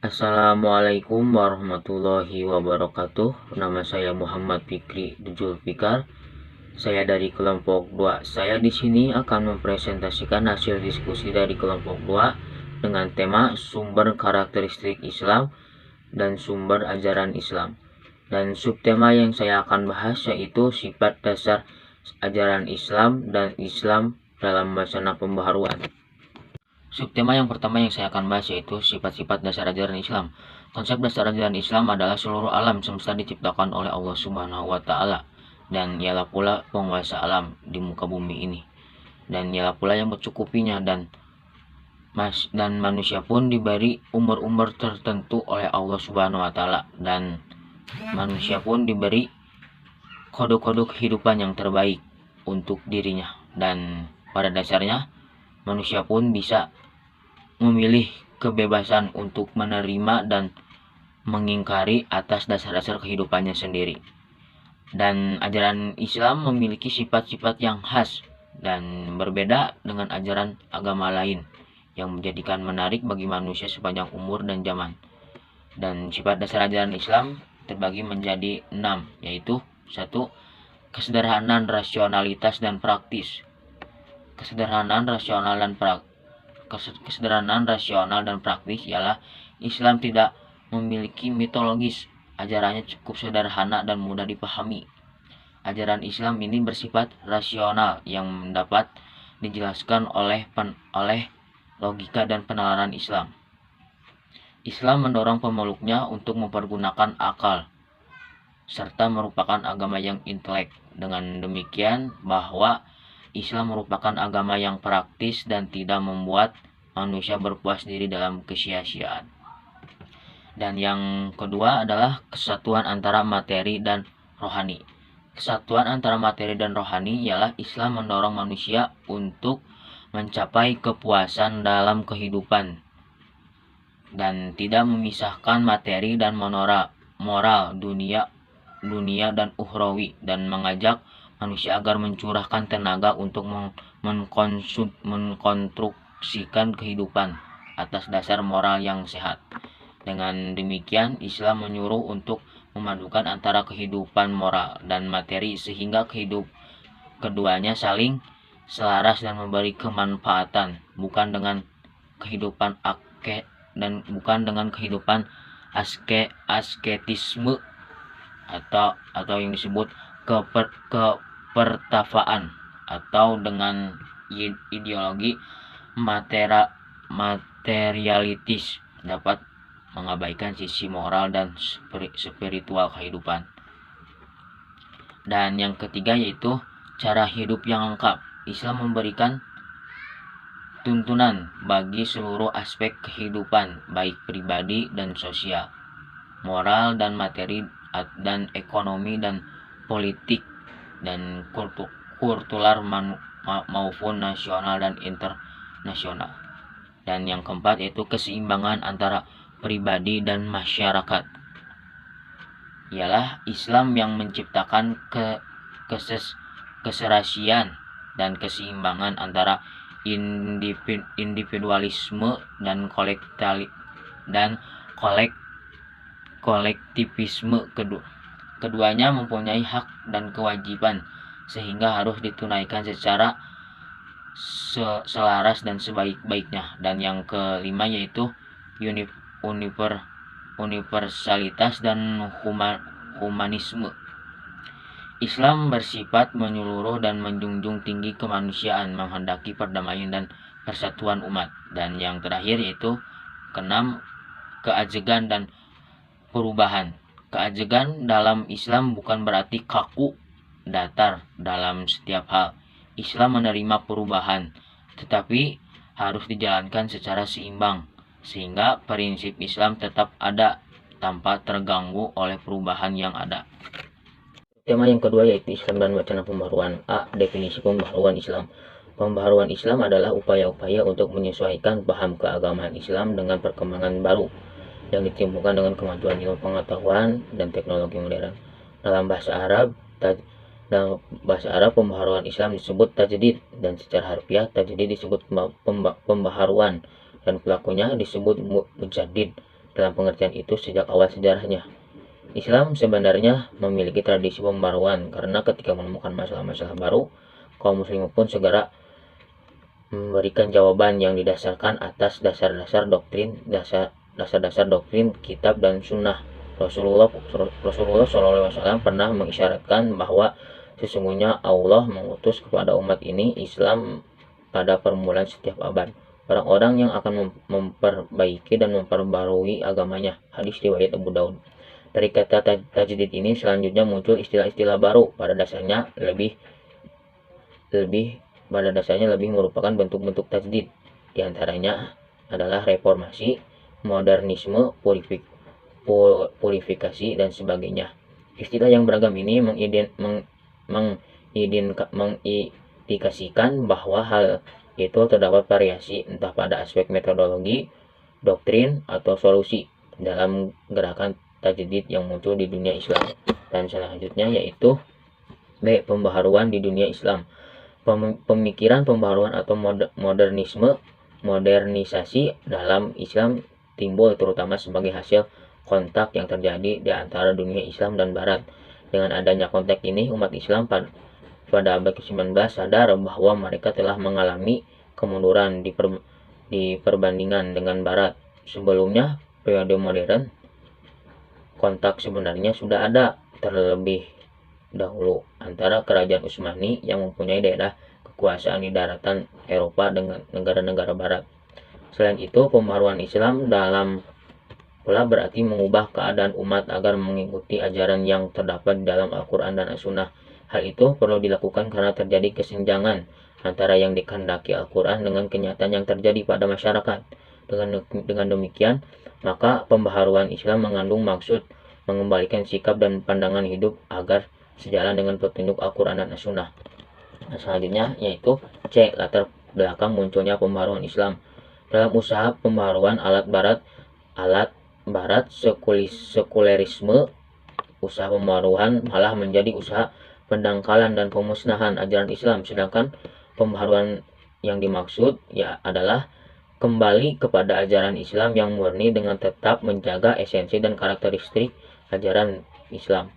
Assalamualaikum warahmatullahi wabarakatuh. Nama saya Muhammad Fikri Zulfikar. Saya dari kelompok 2. Saya di sini akan mempresentasikan hasil diskusi dari kelompok 2 dengan tema sumber karakteristik Islam dan sumber ajaran Islam. Dan subtema yang saya akan bahas yaitu sifat dasar ajaran Islam dan Islam dalam wacana pembaharuan. Subtema yang pertama yang saya akan bahas yaitu sifat-sifat dasar ajaran Islam. Konsep dasar ajaran Islam adalah seluruh alam semesta diciptakan oleh Allah Subhanahu wa Ta'ala, dan ialah pula penguasa alam di muka bumi ini, dan ialah pula yang mencukupinya, dan manusia pun diberi umur-umur tertentu oleh Allah Subhanahu wa Ta'ala, dan manusia pun diberi kode-kode kehidupan yang terbaik untuk dirinya, dan pada dasarnya manusia pun bisa memilih kebebasan untuk menerima dan mengingkari atas dasar-dasar kehidupannya sendiri. Dan ajaran Islam memiliki sifat-sifat yang khas dan berbeda dengan ajaran agama lain yang menjadikan menarik bagi manusia sepanjang umur dan zaman. Dan sifat dasar ajaran Islam terbagi menjadi 6, yaitu 1. Kesederhanaan, rasionalitas, dan praktis. Kesederhanaan, rasional, dan praktis ialah Islam tidak memiliki mitologis. Ajarannya cukup sederhana dan mudah dipahami. Ajaran Islam ini bersifat rasional yang dapat dijelaskan oleh logika dan penalaran Islam. Islam mendorong pemeluknya untuk mempergunakan akal serta merupakan agama yang intelek. Dengan demikian bahwa Islam merupakan agama yang praktis dan tidak membuat manusia berpuas diri dalam kesia-siaan. Dan yang kedua adalah kesatuan antara materi dan rohani. Kesatuan antara materi dan rohani ialah Islam mendorong manusia untuk mencapai kepuasan dalam kehidupan dan tidak memisahkan materi dan moral dunia dan ukhrawi, dan mengajak manusia agar mencurahkan tenaga untuk mengkonstruksikan kehidupan atas dasar moral yang sehat. Dengan demikian, Islam menyuruh untuk memadukan antara kehidupan moral dan materi sehingga keduanya saling selaras dan memberi kemanfaatan, bukan dengan kehidupan asketisme atau yang disebut kepertafaan, atau dengan ideologi materialitis dapat mengabaikan sisi moral dan spiritual kehidupan. Dan yang ketiga yaitu cara hidup yang lengkap. Islam memberikan tuntunan bagi seluruh aspek kehidupan, baik pribadi dan sosial, moral dan materi, dan ekonomi dan politik, dan kultural maupun nasional dan internasional. Dan yang keempat yaitu keseimbangan antara pribadi dan masyarakat. Ialah Islam yang menciptakan keserasian dan keseimbangan antara individualisme dan kolektivisme. Keduanya mempunyai hak dan kewajiban sehingga harus ditunaikan secara selaras dan sebaik-baiknya. Dan yang kelima yaitu universalitas dan humanisme. Islam bersifat menyeluruh dan menjunjung tinggi kemanusiaan, menghendaki perdamaian dan persatuan umat. Dan yang terakhir yaitu keenam, keajegan dan perubahan. Keajegan dalam Islam bukan berarti kaku, datar dalam setiap hal. Islam menerima perubahan, tetapi harus dijalankan secara seimbang, sehingga prinsip Islam tetap ada tanpa terganggu oleh perubahan yang ada. Tema yang kedua yaitu Islam dan wacana pembaharuan. A. Definisi pembaharuan Islam. Pembaharuan Islam adalah upaya-upaya untuk menyesuaikan paham keagamaan Islam dengan perkembangan baru yang ditimbulkan dengan kemajuan ilmu pengetahuan dan teknologi modern. Dalam bahasa Arab pembaharuan Islam disebut tajdid, dan secara harfiah tajdid disebut pembaharuan, dan pelakunya disebut mujaddid. dalam pengertian itu sejak awal sejarahnya. Islam sebenarnya memiliki tradisi pembaruan karena ketika menemukan masalah-masalah baru, kaum muslim pun segera memberikan jawaban yang didasarkan atas dasar-dasar doktrin kitab dan sunnah. Rasulullah SAW pernah mengisyaratkan bahwa sesungguhnya Allah mengutus kepada umat ini Islam pada permulaan setiap abad, orang-orang yang akan memperbaiki dan memperbarui agamanya. Hadis riwayat Abu Daud. Dari kata tajdid ini selanjutnya muncul istilah-istilah baru, pada dasarnya lebih merupakan bentuk-bentuk tajdid. Di antaranya adalah reformasi, modernisme, purifikasi, dan sebagainya. Istilah yang beragam ini mengindikasikan bahwa hal itu terdapat variasi entah pada aspek metodologi, doktrin, atau solusi dalam gerakan tajdid yang muncul di dunia Islam. Dan selanjutnya yaitu B. Pembaharuan di dunia Islam. Pemikiran pembaharuan atau modernisasi dalam Islam timbul terutama sebagai hasil kontak yang terjadi di antara dunia Islam dan Barat. Dengan adanya kontak ini, umat Islam pada abad ke-19 sadar bahwa mereka telah mengalami kemunduran di perbandingan dengan Barat. Sebelumnya, periode modern, kontak sebenarnya sudah ada terlebih dahulu antara kerajaan Utsmani yang mempunyai daerah kekuasaan di daratan Eropa dengan negara-negara Barat. Selain itu, pembaharuan Islam dalam pula berarti mengubah keadaan umat agar mengikuti ajaran yang terdapat dalam Al-Quran dan As-Sunnah. Hal itu perlu dilakukan karena terjadi kesenjangan antara yang dikehendaki Al-Quran dengan kenyataan yang terjadi pada masyarakat. Dengan demikian, maka pembaharuan Islam mengandung maksud mengembalikan sikap dan pandangan hidup agar sejalan dengan petunjuk Al-Quran dan As-Sunnah. Selanjutnya yaitu C. Latar belakang munculnya pembaharuan Islam. Dalam usaha pembaharuan alat barat sekulerisme, usaha pembaharuan malah menjadi usaha pendangkalan dan pemusnahan ajaran Islam, sedangkan pembaharuan yang dimaksud adalah kembali kepada ajaran Islam yang murni dengan tetap menjaga esensi dan karakteristik ajaran Islam.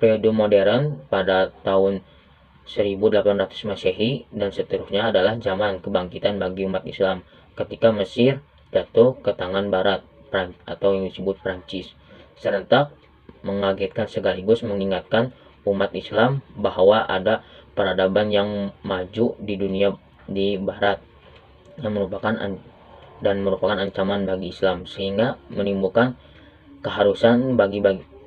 Periode modern pada tahun 1800 Masehi dan seterusnya adalah zaman kebangkitan bagi umat Islam ketika Mesir jatuh ke tangan Barat atau yang disebut Prancis. Serentak mengagetkan sekaligus mengingatkan umat Islam bahwa ada peradaban yang maju di dunia di Barat yang merupakan ancaman bagi Islam, sehingga menimbulkan keharusan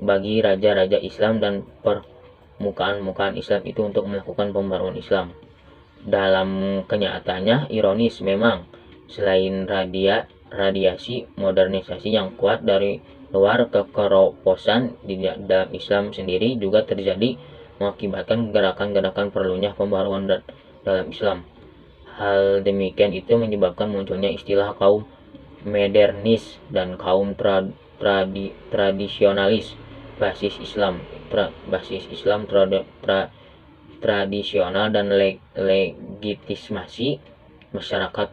bagi raja-raja Islam dan permukaan Islam itu untuk melakukan pembaruan Islam. Dalam kenyataannya ironis memang, selain radiasi modernisasi yang kuat dari luar, kekeroposan di dalam Islam sendiri juga terjadi mengakibatkan gerakan-gerakan perlunya pembaruan dalam Islam. Hal demikian itu menyebabkan munculnya istilah kaum modernis dan kaum tradisionalis basis Islam tradisional dan legitimasi masyarakat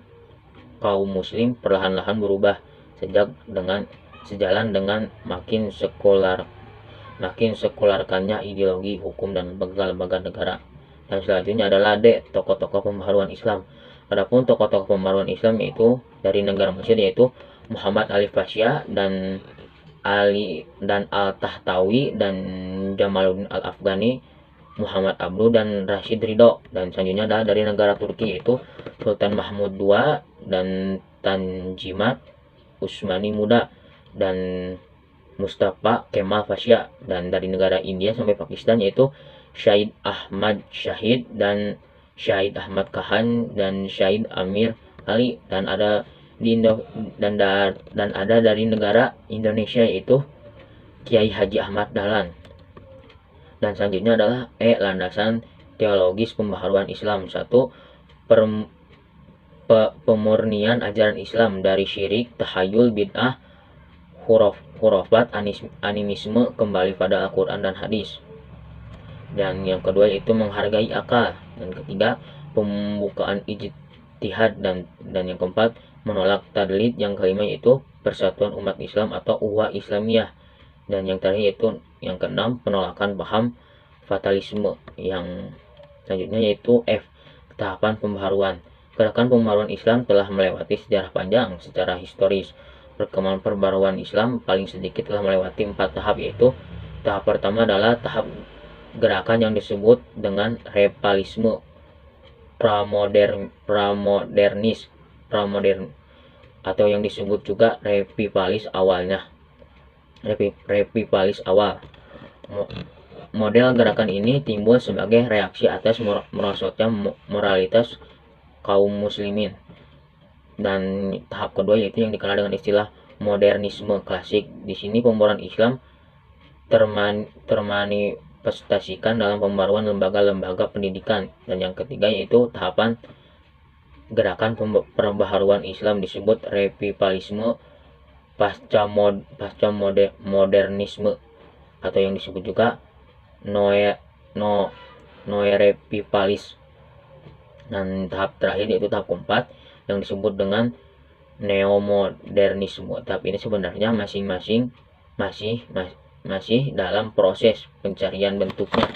kaum muslim perlahan-lahan berubah sejalan dengan makin sekularkannya ideologi hukum dan lembaga negara. Dan selanjutnya adalah D. Tokoh-tokoh pembaharuan Islam. Adapun tokoh-tokoh pembaharuan Islam yaitu dari negara Mesir yaitu Muhammad Alif Pasha dan Al-Tahtawi dan Jamaluddin Al-Afghani, Muhammad Abduh dan Rashid Ridho. Dan selanjutnya adalah dari negara Turki yaitu Sultan Mahmud II dan Tanzimat Utsmani Muda dan Mustafa Kemal Pasha. Dan dari negara India sampai Pakistan yaitu Syahid Ahmad Syahid dan Syahid Ahmad Khan dan Syahid Amir Ali. Dan ada dari negara Indonesia yaitu Kiai Haji Ahmad Dahlan. Dan selanjutnya adalah E. Landasan teologis pembaharuan Islam. 1. Pemurnian ajaran Islam dari syirik, tahayul, bid'ah, khurafat, animisme kembali pada Al-Quran dan hadis. Dan yang kedua yaitu menghargai akal. Dan ketiga, pembukaan ijtihad dan yang keempat, menolak tadlid. Yang kelima yaitu persatuan umat Islam atau Ukhuwah Islamiyah. Dan yang terakhir yaitu yang keenam, penolakan paham fatalisme. Yang selanjutnya yaitu F, tahapan pembaharuan. Gerakan pembaharuan Islam telah melewati sejarah panjang. Secara historis, perkembangan pembaharuan Islam paling sedikit telah melewati 4 tahap, yaitu tahap pertama adalah tahap gerakan yang disebut dengan revivalisme pramodern atau yang disebut juga revivalis awal. Model gerakan ini timbul sebagai reaksi atas merosotnya moralitas kaum muslimin. Dan tahap kedua yaitu yang dikenal dengan istilah modernisme klasik. Di sini pembaharuan Islam termanifestasikan dalam pembaruan lembaga-lembaga pendidikan. Dan yang ketiga yaitu tahapan gerakan pembaharuan Islam disebut revivalisme pasca modernisme atau yang disebut juga noe-revivalis. Dan tahap terakhir yaitu tahap keempat yang disebut dengan neomodernisme. Tahap ini sebenarnya masing-masing masih dalam proses pencarian bentuknya.